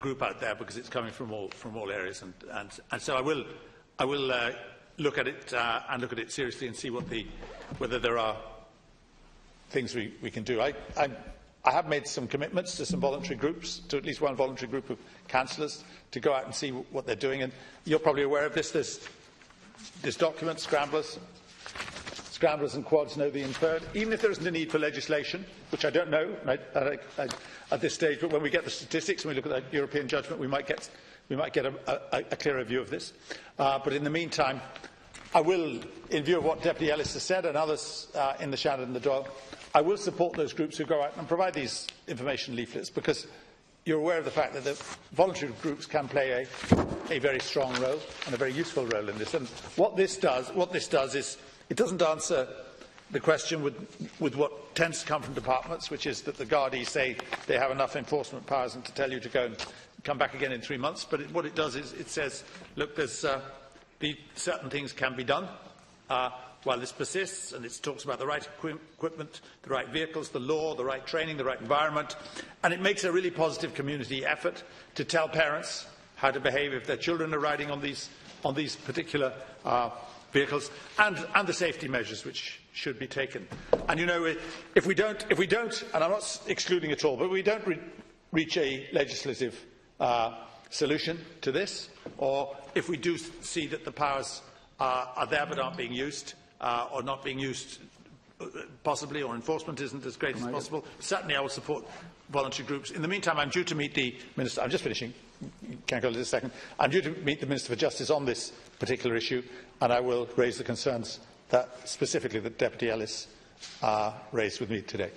group out there because it's coming from all areas, and so I will look at it and look at it seriously and see whether there are things we can do. I have made some commitments to some voluntary groups, to at least one voluntary group of councillors, to go out and see what they're doing. And you're probably aware of this. There's this document, Scramblers and Quads know the inferred. Even if there isn't a need for legislation, which I don't know at this stage, but when we get the statistics and we look at the European judgment, we might get a clearer view of this. But in the meantime, I will, in view of what Deputy Ellis has said and others in the Shannon and the Dáil, I will support those groups who go out and provide these information leaflets, because you're aware of the fact that the voluntary groups can play a very strong role and a very useful role in this. And what this does is it doesn't answer the question with what tends to come from departments, which is that the Gardaí say they have enough enforcement powers and to tell you to go and come back again in 3 months. But what it does is it says, look, certain things can be done while this persists, and it talks about the right equipment, the right vehicles, the law, the right training, the right environment, and it makes a really positive community effort to tell parents how to behave if their children are riding on these particular vehicles, and the safety measures which should be taken. And you know, if we don't, and I'm not excluding at all, but we don't reach a legislative solution to this, or if we do see that the powers are there but aren't being used, or not being used possibly, or enforcement isn't as great as possible, certainly I will support voluntary groups. In the meantime, I'm due to meet the Minister. I'm just finishing. Can I go in a second? I'm due to meet the Minister for Justice on this particular issue, and I will raise the concerns that specifically that Deputy Ellis raised with me today.